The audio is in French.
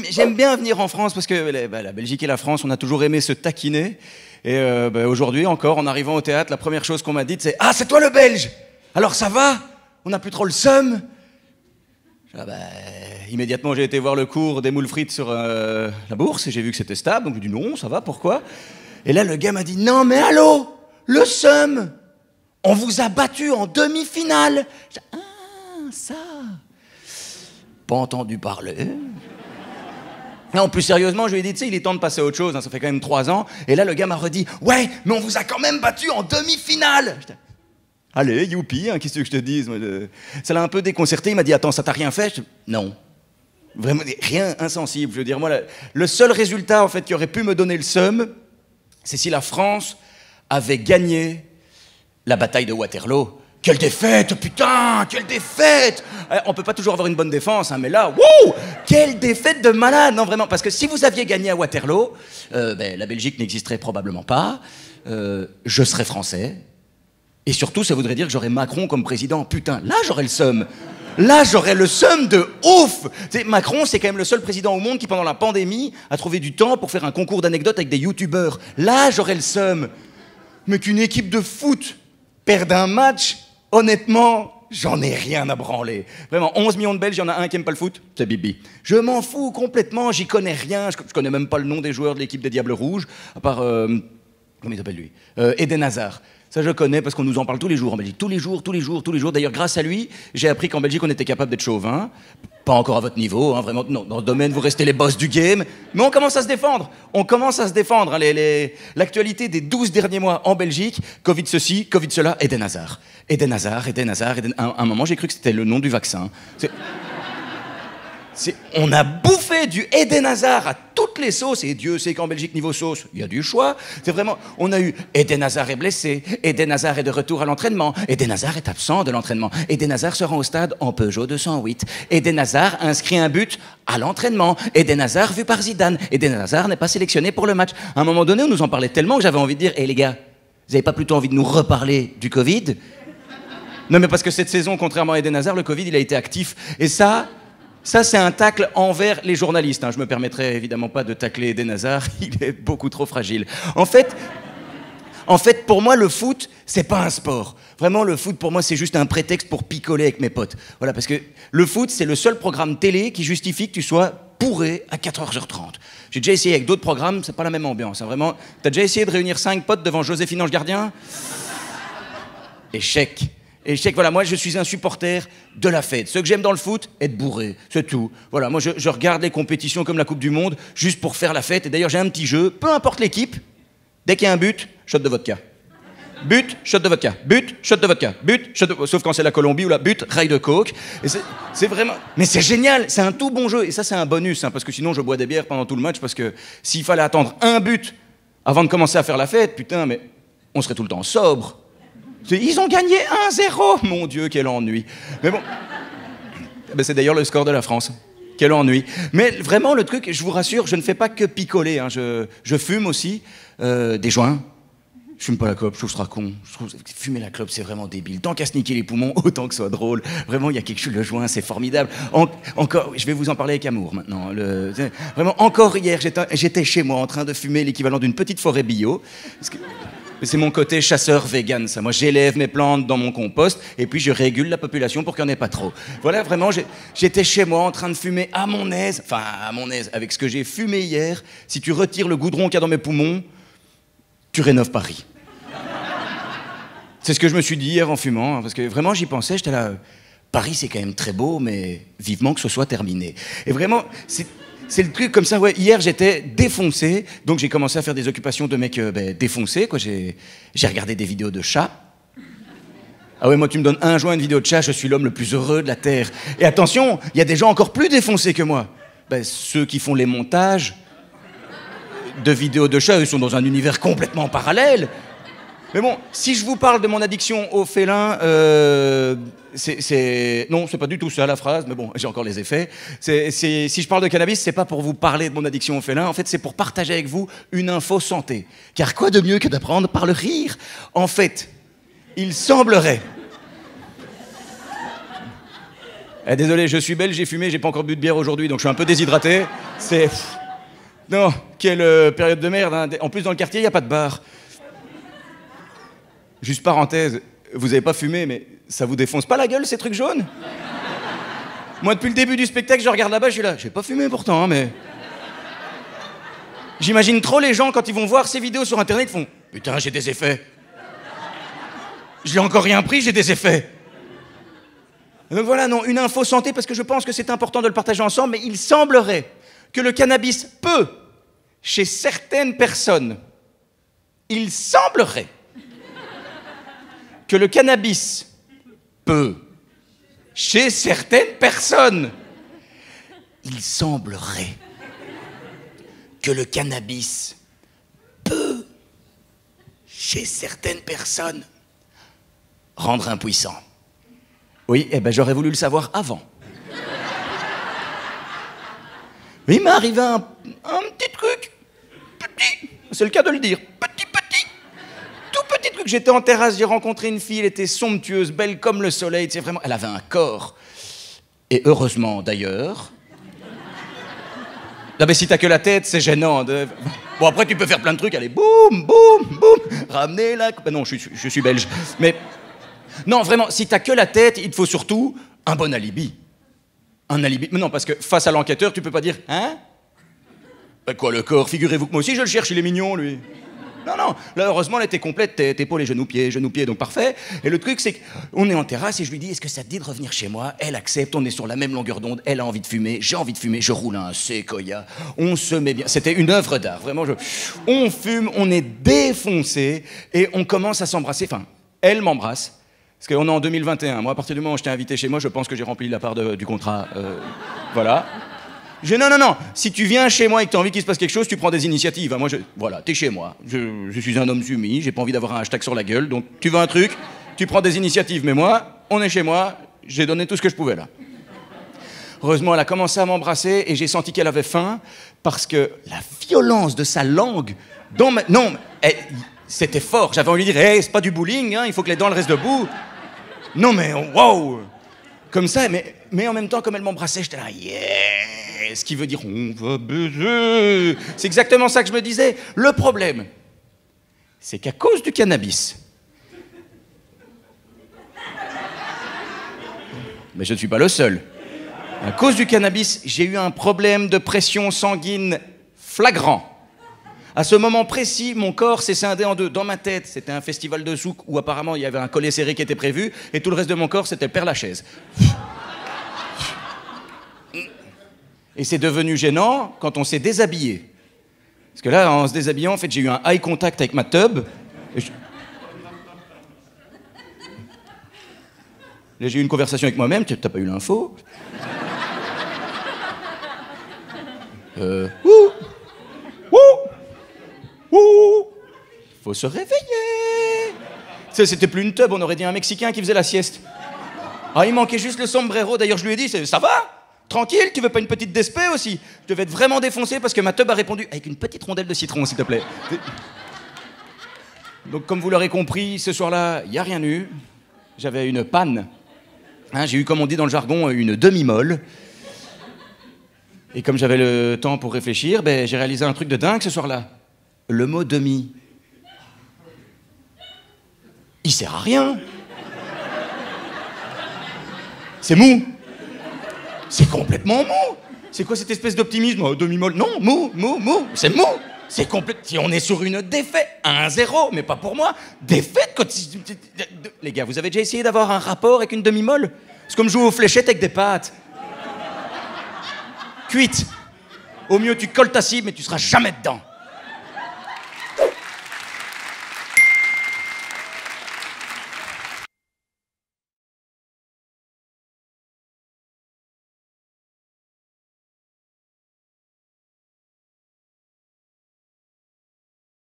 J'aime bien venir en France parce que la Belgique et la France, on a toujours aimé se taquiner. Et aujourd'hui encore, en arrivant au théâtre, la première chose qu'on m'a dite, c'est « Ah, c'est toi le Belge! Alors ça va? On n'a plus trop le seum ?» Immédiatement, j'ai été voir le cours des moules frites sur la bourse et j'ai vu que c'était stable. Donc j'ai dit « Non, ça va, pourquoi ?» Et là, le gars m'a dit « Non, mais allô, le seum! On vous a battu en demi-finale !» Ah, ça! Pas entendu parler. Non, plus sérieusement, je lui ai dit, tu sais, il est temps de passer à autre chose, hein, ça fait quand même 3 ans. Et là, le gars m'a redit, ouais, mais on vous a quand même battu en demi-finale. Allez, youpi, hein, qu'est-ce que je te dise? Ça l'a un peu déconcerté, il m'a dit, attends, ça t'a rien fait? Non. Vraiment, rien, insensible. Je veux dire, moi, le seul résultat, en fait, qui aurait pu me donner le seum, c'est si la France avait gagné la bataille de Waterloo. Quelle défaite, putain, quelle défaite! On peut pas toujours avoir une bonne défense, hein, mais là, wouh! Quelle défaite de malade! Non, vraiment, parce que si vous aviez gagné à Waterloo, la Belgique n'existerait probablement pas, je serais français, et surtout, ça voudrait dire que j'aurais Macron comme président. Putain, là, j'aurais le seum. Là, j'aurais le seum de ouf! T'sais, Macron, c'est quand même le seul président au monde qui, pendant la pandémie, a trouvé du temps pour faire un concours d'anecdotes avec des youtubeurs. Là, j'aurais le seum. Mais qu'une équipe de foot perde un match, honnêtement, j'en ai rien à branler. Vraiment, 11 millions de Belges, il y en a un qui aime pas le foot, c'est Bibi. Je m'en fous complètement, j'y connais rien, je connais même pas le nom des joueurs de l'équipe des Diables Rouges, à part, comment il s'appelle lui? Eden Hazard. Ça, je connais parce qu'on nous en parle tous les jours en Belgique. Tous les jours. D'ailleurs, grâce à lui, j'ai appris qu'en Belgique, on était capable d'être chauvin. Pas encore à votre niveau, hein, vraiment. Non, dans ce domaine, vous restez les boss du game. Mais on commence à se défendre. Hein, l'actualité des 12 derniers mois en Belgique, Covid ceci, Covid cela, Eden Hazard. À un moment, j'ai cru que c'était le nom du vaccin. On a bouffé du Eden Hazard à toutes les sauces, et Dieu sait qu'en Belgique, niveau sauce, il y a du choix. C'est vraiment, on a eu Eden Hazard est blessé, Eden Hazard est de retour à l'entraînement, Eden Hazard est absent de l'entraînement, Eden Hazard se rend au stade en Peugeot 208, Eden Hazard inscrit un but à l'entraînement, Eden Hazard vu par Zidane, Eden Hazard n'est pas sélectionné pour le match. À un moment donné, on nous en parlait tellement que j'avais envie de dire, les gars, vous n'avez pas plutôt envie de nous reparler du Covid? Non, mais parce que cette saison, contrairement à Eden Hazard, le Covid, il a été actif, et ça, c'est un tacle envers les journalistes. Hein. Je me permettrai évidemment pas de tacler Eden Hazard, il est beaucoup trop fragile. En fait, pour moi, le foot, c'est pas un sport. Vraiment, le foot, pour moi, c'est juste un prétexte pour picoler avec mes potes. Voilà, parce que le foot, c'est le seul programme télé qui justifie que tu sois bourré à 14h30. J'ai déjà essayé avec d'autres programmes, c'est pas la même ambiance. Hein. Vraiment, t'as déjà essayé de réunir 5 potes devant Joséphine Ange Gardien? Échec. Voilà, moi je suis un supporter de la fête. Ce que j'aime dans le foot, être bourré, c'est tout. Voilà, moi je regarde les compétitions comme la Coupe du Monde, juste pour faire la fête. Et d'ailleurs j'ai un petit jeu, peu importe l'équipe, dès qu'il y a un but, shot de vodka. But, shot de vodka. But, shot de vodka. But, shot de... Sauf quand c'est la Colombie ou la but, rail de coke. Et c'est vraiment... Mais c'est génial, c'est un tout bon jeu. Et ça c'est un bonus, hein, parce que sinon je bois des bières pendant tout le match, parce que s'il fallait attendre un but avant de commencer à faire la fête, putain, mais on serait tout le temps sobre. Ils ont gagné 1-0. Mon Dieu, quel ennui. Mais bon, c'est d'ailleurs le score de la France. Quel ennui. Mais vraiment, le truc, je vous rassure, je ne fais pas que picoler. Hein. Je fume aussi des joints. Je fume pas la clope, je trouve ça con. Je trouve fumer la clope, c'est vraiment débile. Tant qu'à se niquer les poumons, autant que ce soit drôle. Vraiment, il y a quelque chose, le joint, c'est formidable. Encore, je vais vous en parler avec amour maintenant. Vraiment, encore hier, j'étais chez moi en train de fumer l'équivalent d'une petite forêt bio. C'est mon côté chasseur vegan, ça. Moi, j'élève mes plantes dans mon compost et puis je régule la population pour qu'il n'y en ait pas trop. Voilà, vraiment, j'étais chez moi en train de fumer à mon aise. Enfin, à mon aise, avec ce que j'ai fumé hier. Si tu retires le goudron qu'il y a dans mes poumons, tu rénoves Paris. C'est ce que je me suis dit hier en fumant, hein, parce que vraiment, j'y pensais, j'étais là... Paris, c'est quand même très beau, mais vivement que ce soit terminé. Et vraiment, c'est le truc comme ça, ouais. Hier, j'étais défoncé, donc j'ai commencé à faire des occupations de mec défoncé, quoi. J'ai regardé des vidéos de chats. Ah ouais, moi, tu me donnes un joint, une vidéo de chat, je suis l'homme le plus heureux de la Terre. Et attention, il y a des gens encore plus défoncés que moi. Ceux qui font les montages de vidéos de chats, ils sont dans un univers complètement parallèle. Mais bon, si je vous parle de mon addiction aux félins, non, c'est pas du tout ça la phrase, mais bon, j'ai encore les effets. Si je parle de cannabis, c'est pas pour vous parler de mon addiction aux félins, en fait, c'est pour partager avec vous une info santé. Car quoi de mieux que d'apprendre par le rire? En fait, il semblerait Désolé, je suis belge, j'ai fumé, j'ai pas encore bu de bière aujourd'hui, donc je suis un peu déshydraté. C'est... Non, quelle période de merde, hein. En plus, dans le quartier, il n'y a pas de bar. Juste parenthèse, vous avez pas fumé, mais ça vous défonce pas la gueule, ces trucs jaunes? Moi, depuis le début du spectacle, je regarde là-bas, je suis là. J'ai pas fumé pourtant, hein, mais... J'imagine trop les gens, quand ils vont voir ces vidéos sur Internet, ils font « Putain, j'ai des effets. Je l'ai encore rien pris, j'ai des effets. » Donc voilà, non, une info santé, parce que je pense que c'est important de le partager ensemble, mais il semblerait que le cannabis peut, chez certaines personnes, il semblerait que le cannabis peut, chez certaines personnes, il semblerait que le cannabis peut, chez certaines personnes, rendre impuissant. Oui, eh ben j'aurais voulu le savoir avant. Oui, il m'est arrivé un petit truc. Petit. C'est le cas de le dire. Petit. Tout petit truc. J'étais en terrasse, j'ai rencontré une fille, elle était somptueuse, belle comme le soleil. Tu sais, vraiment, elle avait un corps. Et heureusement, d'ailleurs... Non, mais si t'as que la tête, c'est gênant. Bon, après, tu peux faire plein de trucs. Allez, boum, ramenez la... Ben non, je suis belge. Mais... Non, vraiment, si t'as que la tête, il te faut surtout un bon alibi. Un alibi. Mais non, parce que face à l'enquêteur, tu peux pas dire « Hein ? Ben quoi, le corps? Figurez-vous que moi aussi, je le cherche, il est mignon, lui. » Non, là, heureusement, elle était complète, tête, épaules et genoux-pieds, donc parfait. Et le truc, c'est qu'on est en terrasse et je lui dis « Est-ce que ça te dit de revenir chez moi ?» Elle accepte, on est sur la même longueur d'onde, elle a envie de fumer, j'ai envie de fumer, je roule un séquoia, on se met bien. C'était une œuvre d'art, vraiment. On fume, on est défoncé et on commence à s'embrasser. Enfin, elle m'embrasse. Parce qu'on est en 2021. Moi, à partir du moment où je t'ai invité chez moi, je pense que j'ai rempli la part du contrat. Voilà. Non. Si tu viens chez moi et que tu as envie qu'il se passe quelque chose, tu prends des initiatives. Moi, voilà, t'es chez moi. Je suis un homme soumis, j'ai pas envie d'avoir un hashtag sur la gueule. Donc, tu veux un truc, tu prends des initiatives. Mais moi, on est chez moi, j'ai donné tout ce que je pouvais là. Heureusement, elle a commencé à m'embrasser et j'ai senti qu'elle avait faim parce que la violence de sa langue dans ma... Non, c'était fort. J'avais envie de dire, hey, c'est pas du bowling, hein, il faut que les dents restent debout. Non mais, wow. Comme ça, mais en même temps, comme elle m'embrassait, j'étais là, yeah. Ce qui veut dire, on va baiser. C'est exactement ça que je me disais. Le problème, c'est qu'à cause du cannabis, mais je ne suis pas le seul. À cause du cannabis, j'ai eu un problème de pression sanguine flagrant. À ce moment précis, mon corps s'est scindé en deux. Dans ma tête, c'était un festival de souk où apparemment il y avait un collet serré qui était prévu, et tout le reste de mon corps, c'était le Père-Lachaise. Et c'est devenu gênant quand on s'est déshabillé. Parce que là, en se déshabillant, en fait, j'ai eu un eye contact avec ma tub. Là, j'ai eu une conversation avec moi-même. T'as pas eu l'info? Faut se réveiller. C'était plus une tub, on aurait dit un Mexicain qui faisait la sieste. Ah, il manquait juste le sombrero. D'ailleurs, je lui ai dit, ça va? Tranquille, tu veux pas une petite despé aussi? Je devais être vraiment défoncé parce que ma tub a répondu avec une petite rondelle de citron, s'il te plaît. Donc, comme vous l'aurez compris, ce soir-là, il n'y a rien eu. J'avais une panne. Hein, j'ai eu, comme on dit dans le jargon, une demi-molle. Et comme j'avais le temps pour réfléchir, j'ai réalisé un truc de dingue ce soir-là. Le mot demi, il sert à rien. C'est mou. C'est complètement mou. C'est quoi cette espèce d'optimisme? Demi-molle? Non, mou. C'est mou. C'est complètement... Si on est sur une défaite, 1-0, mais pas pour moi. Défaite quand... Les gars, vous avez déjà essayé d'avoir un rapport avec une demi-molle? C'est comme jouer aux fléchettes avec des pâtes. Cuite. Au mieux, tu colles ta cible, mais tu seras jamais dedans.